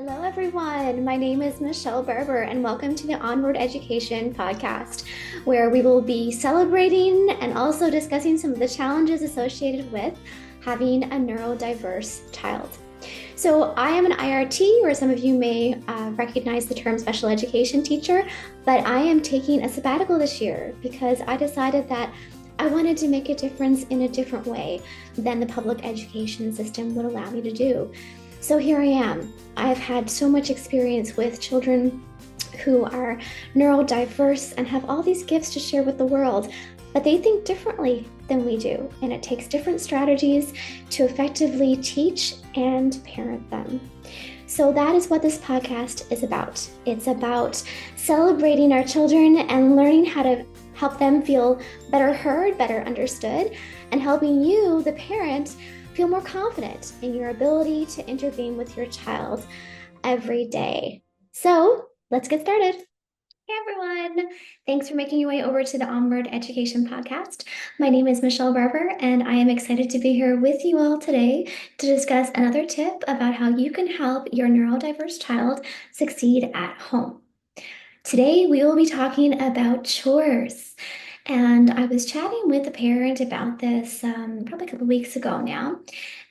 Hello, everyone. My name is Michelle Berber, and welcome to the Onward Education podcast, where we will be celebrating and also discussing some of the challenges associated with having a neurodiverse child. So, I am an IRT, or some of you may recognize the term special education teacher, but I am taking a sabbatical this year because I decided that I wanted to make a difference in a different way than the public education system would allow me to do. So here I am. I've had so much experience with children who are neurodiverse and have all these gifts to share with the world, but they think differently than we do. And it takes different strategies to effectively teach and parent them. So that is what this podcast is about. It's about celebrating our children and learning how to help them feel better heard, better understood, and helping you, the parent, feel more confident in your ability to intervene with your child every day. So let's get started. Hey everyone, thanks for making your way over to the Onward Education podcast. My name is Michelle Barber, and I am excited to be here with you all today to discuss another tip about how you can help your neurodiverse child succeed at home. Today, we will be talking about chores. And I was chatting with a parent about this probably a couple weeks ago now.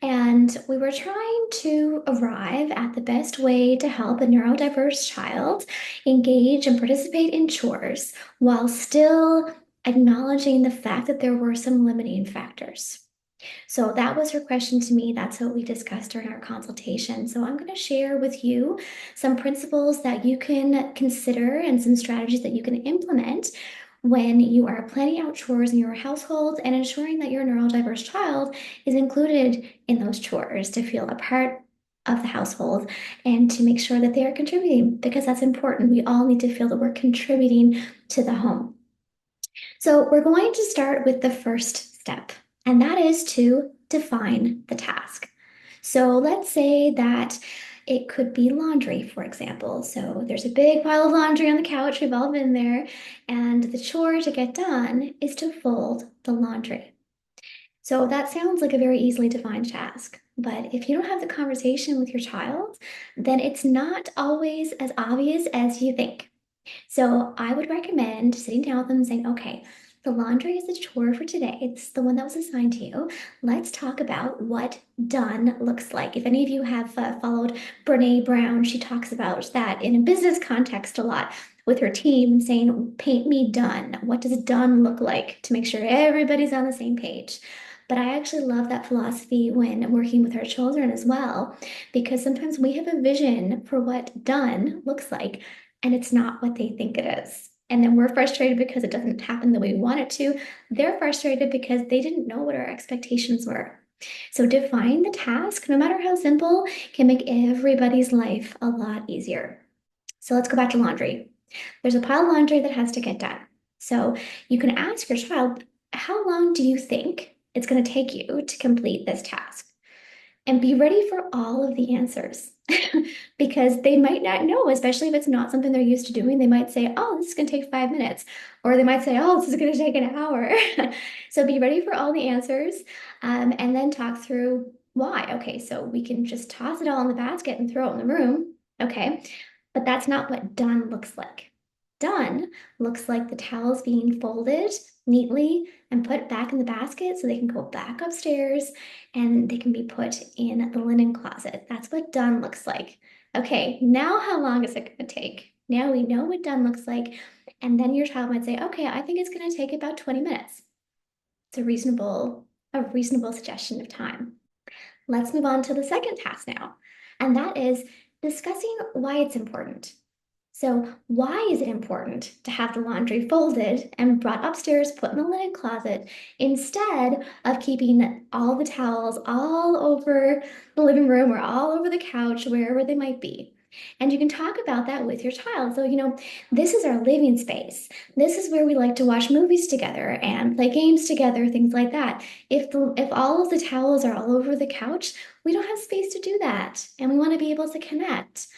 And we were trying to arrive at the best way to help a neurodiverse child engage and participate in chores while still acknowledging the fact that there were some limiting factors. So that was her question to me. That's what we discussed during our consultation. So I'm going to share with you some principles that you can consider and some strategies that you can implement when you are planning out chores in your household and ensuring that your neurodiverse child is included in those chores to feel a part of the household and to make sure that they are contributing, because that's important. We all need to feel that we're contributing to the home. So we're going to start with the first step, and that is to define the task. So let's say that it could be laundry, for example. So there's a big pile of laundry on the couch. We've all been there. And the chore to get done is to fold the laundry. So that sounds like a very easily defined task. But if you don't have the conversation with your child, then it's not always as obvious as you think. So I would recommend sitting down with them and saying, okay, the laundry is the chore for today. It's the one that was assigned to you. Let's talk about what done looks like. If any of you have followed Brene Brown, she talks about that in a business context a lot with her team, saying, paint me done. What does done look like, to make sure everybody's on the same page? But I actually love that philosophy when working with our children as well, because sometimes we have a vision for what done looks like, and it's not what they think it is. And then we're frustrated because it doesn't happen the way we want it to. They're frustrated because they didn't know what our expectations were. So define the task, no matter how simple, can make everybody's life a lot easier. So let's go back to laundry. There's a pile of laundry that has to get done. So you can ask your child, how long do you think it's going to take you to complete this task? And be ready for all of the answers because they might not know, especially if it's not something they're used to doing. They might say, oh, this is going to take 5 minutes, or they might say, oh, this is going to take an hour. So be ready for all the answers, and then talk through why. Okay, so we can just toss it all in the basket and throw it in the room. Okay, but that's not what done looks like. Done looks like the towels being folded neatly and put back in the basket so they can go back upstairs and they can be put in the linen closet. That's what done looks like. Okay, now how long is it going to take? Now we know what done looks like. And then your child might say, okay, I think it's going to take about 20 minutes. It's a reasonable suggestion of time. Let's move on to the second task now, and that is discussing why it's important. So why is it important to have the laundry folded and brought upstairs, put in the linen closet, instead of keeping all the towels all over the living room or all over the couch, wherever they might be? And you can talk about that with your child. So, this is our living space. This is where we like to watch movies together and play games together, things like that. If all of the towels are all over the couch, we don't have space to do that. And we want to be able to connect.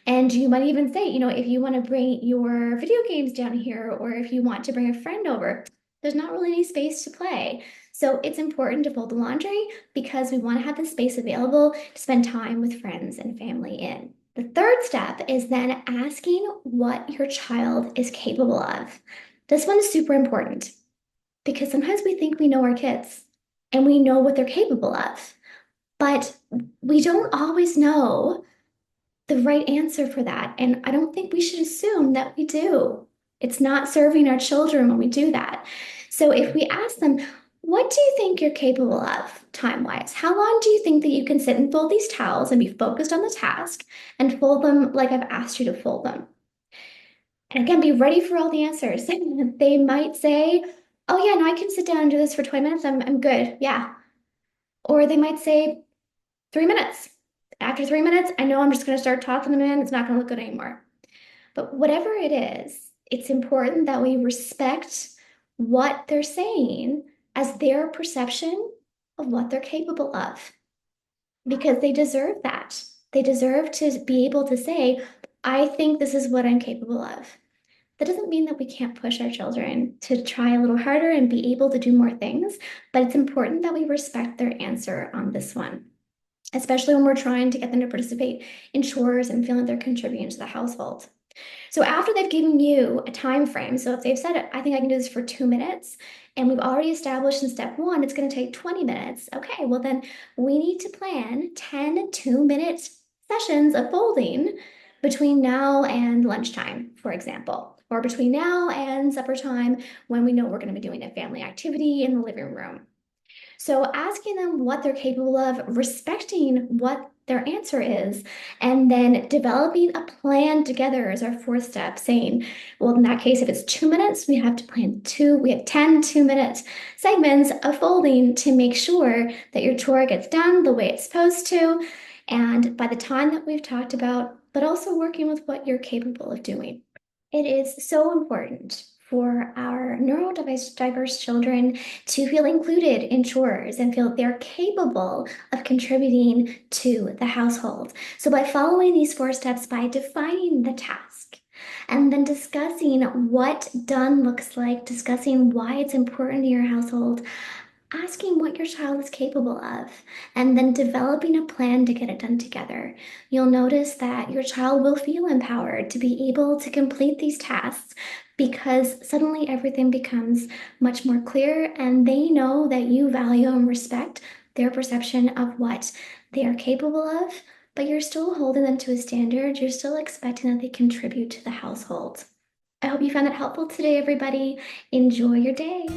And you might even say, if you want to bring your video games down here, or if you want to bring a friend over, there's not really any space to play. So it's important to fold the laundry because we want to have the space available to spend time with friends and family in. The third step is then asking what your child is capable of. This one's super important because sometimes we think we know our kids and we know what they're capable of, but we don't always know the right answer for that. And I don't think we should assume that we do. It's not serving our children when we do that. So if we ask them, what do you think you're capable of time-wise? How long do you think that you can sit and fold these towels and be focused on the task and fold them like I've asked you to fold them? And again, be ready for all the answers. They might say, oh yeah, no, I can sit down and do this for 20 minutes. I'm good. Yeah. Or they might say 3 minutes. After 3 minutes, I know I'm just going to start talking them in. It's not going to look good anymore. But whatever it is, it's important that we respect what they're saying as their perception of what they're capable of, because they deserve that. They deserve to be able to say, I think this is what I'm capable of. That doesn't mean that we can't push our children to try a little harder and be able to do more things, but it's important that we respect their answer on this one, especially when we're trying to get them to participate in chores and feel like they're contributing to the household. So after they've given you a time frame, so if they've said, I think I can do this for 2 minutes, and we've already established in step one, it's going to take 20 minutes. Okay, well then we need to plan 10 2-minute sessions of folding between now and lunchtime, for example, or between now and supper time when we know we're going to be doing a family activity in the living room. So asking them what they're capable of, respecting what their answer is, and then developing a plan together is our fourth step, saying, well, in that case, if it's 2 minutes, we have to plan we have 10 2-minute segments of folding to make sure that your chore gets done the way it's supposed to. And by the time that we've talked about, but also working with what you're capable of doing. It is so important for our neurodiverse children to feel included in chores and feel they're capable of contributing to the household. So by following these 4 steps, by defining the task, and then discussing what done looks like, discussing why it's important to your household, asking what your child is capable of, and then developing a plan to get it done together. You'll notice that your child will feel empowered to be able to complete these tasks because suddenly everything becomes much more clear and they know that you value and respect their perception of what they are capable of, but you're still holding them to a standard. You're still expecting that they contribute to the household. I hope you found that helpful today, everybody. Enjoy your day.